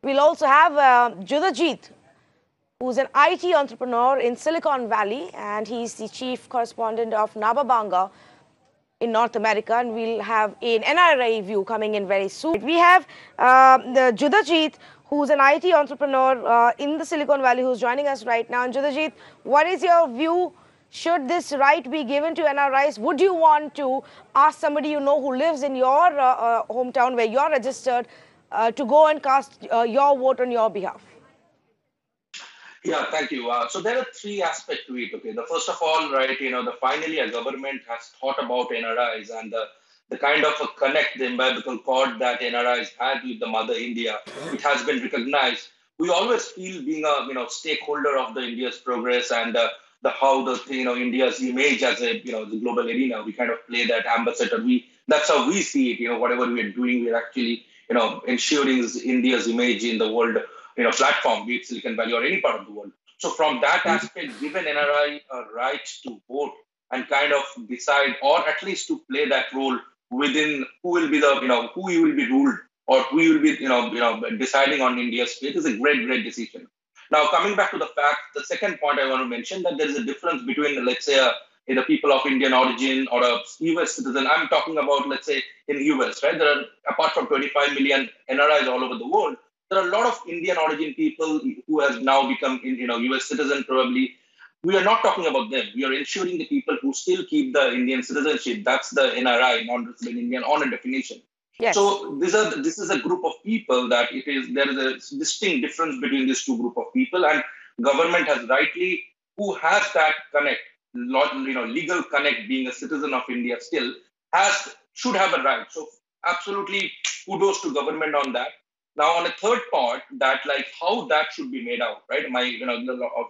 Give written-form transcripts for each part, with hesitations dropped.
We'll also have Judajit, who's an IT entrepreneur in Silicon Valley, and he's the chief correspondent of Nababanga in North America, and we'll have an NRI view coming in very soon. We have the Judajit, who's an IT entrepreneur in the Silicon Valley, who's joining us right now. And Judajit, what is your view? Should this right be given to NRIs? Would you want to ask somebody you know who lives in your hometown where you're registered to go and cast your vote on your behalf? Yeah, thank you. So there are three aspects to it. Okay, the first of all, right, finally a government has thought about NRIs and the kind of a connect, the umbilical cord that NRIs had with the mother India. It has been recognized. We always feel being a stakeholder of the India's progress and the how the India's image as a the global arena. We kind of play that ambassador. That's how we see it. Whatever we are doing, we're actually ensuring India's image in the world platform, be it Silicon Valley or any part of the world. So from that aspect, given NRI a right to vote and kind of decide, or at least to play that role within who will be who you will be ruled or who you will be deciding on India's fate is a great decision. Now coming back to the fact, the second point I want to mention that there is a difference between, let's say, the people of Indian origin or a US citizen. I'm talking about, let's say, in US, right? There are, apart from 25 million NRIs all over the world, there are a lot of Indian origin people who have now become, US citizen probably. We are not talking about them. We are ensuring the people who still keep the Indian citizenship. That's the NRI, non-resident Indian, on a definition. Yes. So this is a group of people that there is a distinct difference between these two group of people, and government has rightly, who has that connect, legal connect, being a citizen of India still, should have a right. So absolutely kudos to government on that. Now, on a third part, that how that should be made out, right? My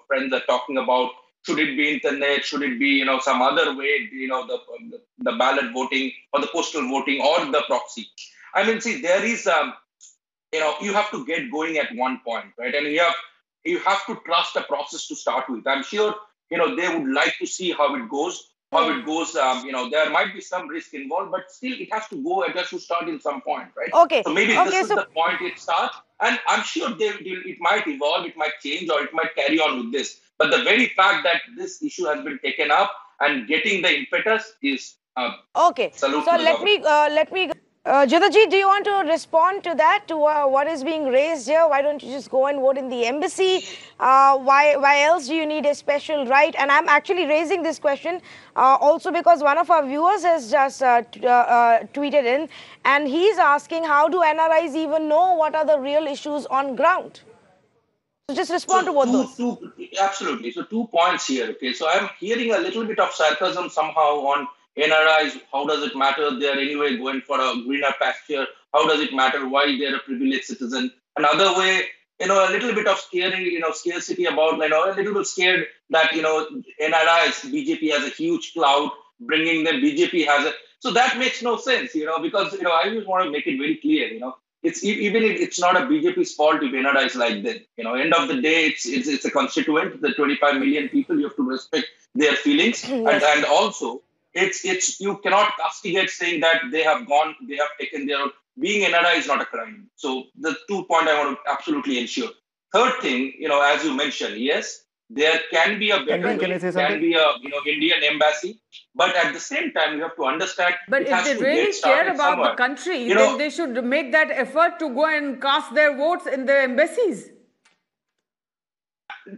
friends are talking about, should it be internet, should it be some other way, the ballot voting or the postal voting or the proxy. I mean, see, there is you have to get going at one point, right? And you have to trust the process to start with. I'm sure they would like to see how it goes. There might be some risk involved, but still it has to go. It has to start in some point, right? Okay. So maybe this is the point it starts, and I'm sure it might evolve, it might change, or it might carry on with this. But the very fact that this issue has been taken up and getting the impetus is okay. So let me. Judajit, do you want to respond to that, to what is being raised here? Why don't you just go and vote in the embassy? Why else do you need a special right? And I'm actually raising this question also because one of our viewers has just tweeted in, and he's asking, how do NRIs even know what are the real issues on ground? So just respond to both those. Absolutely. So 2 points here. Okay. So I'm hearing a little bit of sarcasm somehow on NRIs. How does it matter? They're anyway going for a greener pasture. How does it matter why they're a privileged citizen? Another way, a little bit of scarcity about, a little bit scared that, NRIs, BJP has a huge cloud, bringing them, BJP has a, so that makes no sense, because, I just want to make it very clear, it's even if it's not a BJP's fault if NRIs like that. End of the day, it's a constituent, the 25 million people, you have to respect their feelings. Yes. And also, it's you cannot castigate saying that they have taken their own. Being NRI is not a crime. So the 2 point I want to absolutely ensure. Third thing, as you mentioned, yes, there can be a better way, can be a Indian embassy, but at the same time you have to understand. But if they really care about the country, then they should make that effort to go and cast their votes in the embassies.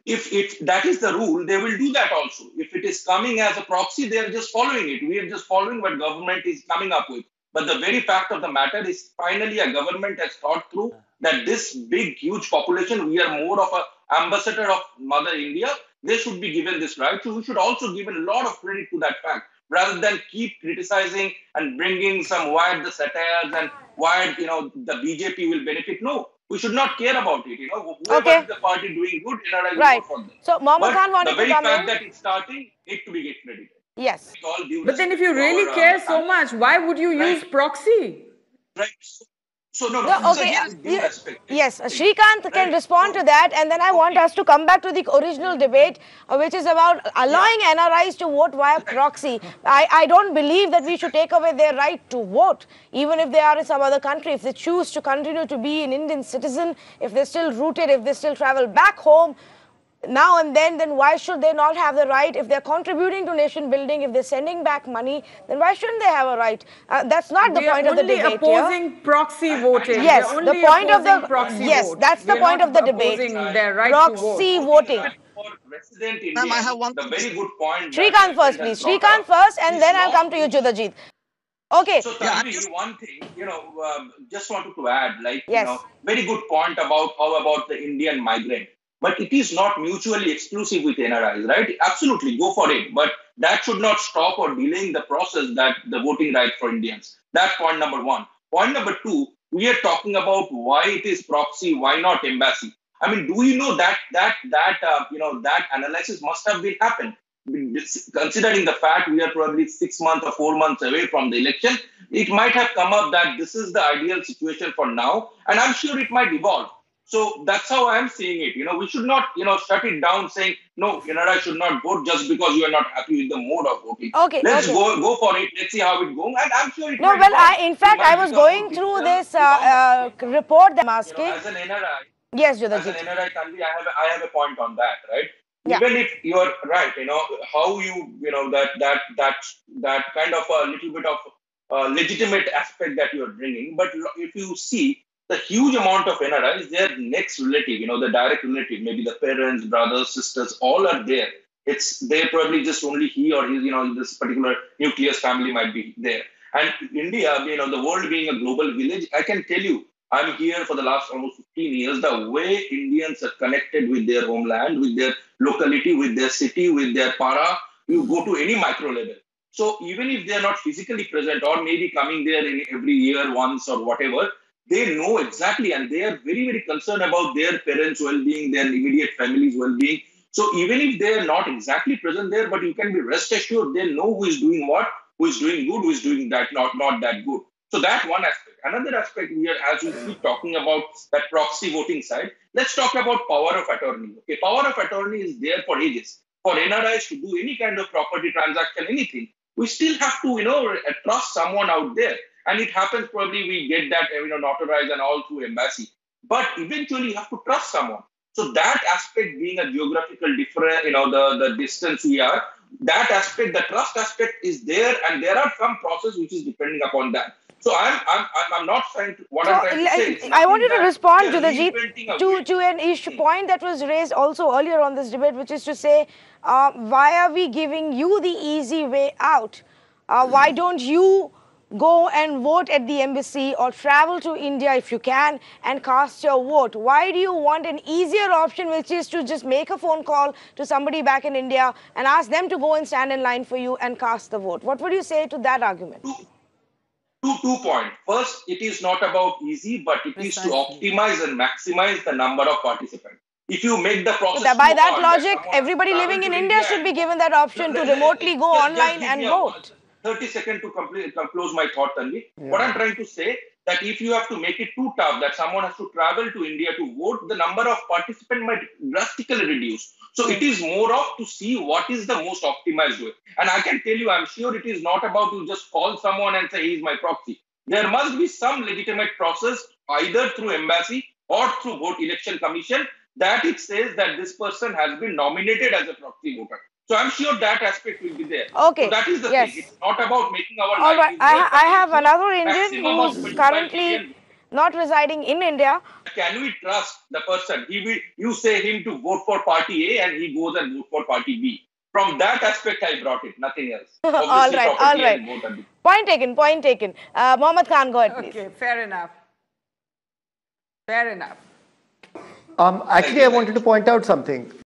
If that is the rule, they will do that also. If it is coming as a proxy, they are just following it. We are just following what government is coming up with. But the very fact of the matter is, finally, a government has thought through that this big, huge population, we are more of an ambassador of Mother India. They should be given this right. So we should also give a lot of credit to that fact, rather than keep criticizing and bringing some wired the satires and wired, the BJP will benefit. No. We should not care about it, Whoever is the party doing good, NRI will vote for them. So Mohammed Khan wanted to come in. The very fact that it's starting, it to be get credited. Yes. But then if you really care so much, why would you use proxy? Right. So no, Okay. Yes, right, Shrikant can respond to that, and then I want us to come back to the original debate, which is about allowing NRIs to vote via proxy. I don't believe that we should take away their right to vote, even if they are in some other country. If they choose to continue to be an Indian citizen, if they're still rooted, if they still travel back home now and then why should they not have the right? If they're contributing to nation building, if they're sending back money, then why shouldn't they have a right? That's not the point of the debate here. We are only opposing proxy voting. Yes, the point of the that's the point of the debate. Their right proxy to vote. voting. For resident Indians, I have one very good point. Shrikant first, please. Shrikant first, and then I'll come to you, Judajit. Okay. So, Tanvi, one thing, just wanted to add, yes. Very good point about how about the Indian migrant. But it is not mutually exclusive with NRIs, right? Absolutely, go for it. But that should not stop or delaying the process that the voting right for Indians. That's point number one. Point number two, we are talking about why it is proxy, why not embassy. I mean, do we know that analysis must have been happened? Considering the fact we are probably 6 months or 4 months away from the election, it might have come up that this is the ideal situation for now, and I'm sure it might evolve. So that's how I'm seeing it. We should not, shut it down saying, no, NRI should not vote just because you are not happy with the mode of voting. Okay. Let's go for it. Let's see how it goes. And I'm sure it No, well, I was going through this report that I'm asking. As an NRI, yes, as an NRI, Tanvi, I have a point on that, right? Yeah. Even if you're right, how that kind of a little bit of legitimate aspect that you're bringing. But if you see, the huge amount of NRIs, their next relative, the direct relative, maybe the parents, brothers, sisters, all are there. They're probably just only he or his, this particular nucleus family might be there. And India, the world being a global village, I can tell you, I'm here for the last almost 15 years. The way Indians are connected with their homeland, with their locality, with their city, with their para, you go to any micro level. So even if they're not physically present or maybe coming there every year once or whatever, they know exactly, and they are very, very concerned about their parents' well-being, their immediate family's well-being. So even if they are not exactly present there, but you can be rest assured they know who is doing what, who is doing good, who is doing that not that good. So that one aspect. Another aspect here, as we keep talking about that proxy voting side, let's talk about power of attorney. Okay, power of attorney is there for ages. For NRIs to do any kind of property transaction, anything, we still have to, trust someone out there. And it happens probably we get that, notarized and all through embassy. But eventually you have to trust someone. So that aspect being a geographical difference, the distance we are, that aspect, the trust aspect is there, and there are some process which is depending upon that. So I'm not trying to, what I'm trying to say is I wanted to respond to to an issue point that was raised also earlier on this debate, which is to say, why are we giving you the easy way out? Why don't you go and vote at the embassy or travel to India if you can and cast your vote? Why do you want an easier option, which is to just make a phone call to somebody back in India and ask them to go and stand in line for you and cast the vote? What would you say to that argument? Two points. First, it is not about easy, but it is to optimize and maximize the number of participants. If you make the process by that logic, everybody living in India should be given that option to remotely go online and vote. 30 seconds to close my thought, Tanvi. Yeah. What I'm trying to say, that if you have to make it too tough, that someone has to travel to India to vote, the number of participants might drastically reduce. So it is more of to see what is the most optimized way. And I can tell you, I'm sure it is not about to just call someone and say, he's my proxy. There must be some legitimate process, either through embassy or through vote election commission, that it says that this person has been nominated as a proxy voter. So I'm sure that aspect will be there. Okay. So that is the thing. It's not about making our all life right. I have another Indian who's currently not residing in India. Can we trust the person? You say him to vote for party A and he goes and vote for party B. From that aspect, I brought it. Nothing else. all right. Point taken. Mohammad Khan, go ahead, please. Okay, fair enough. Actually, I wanted to point out something.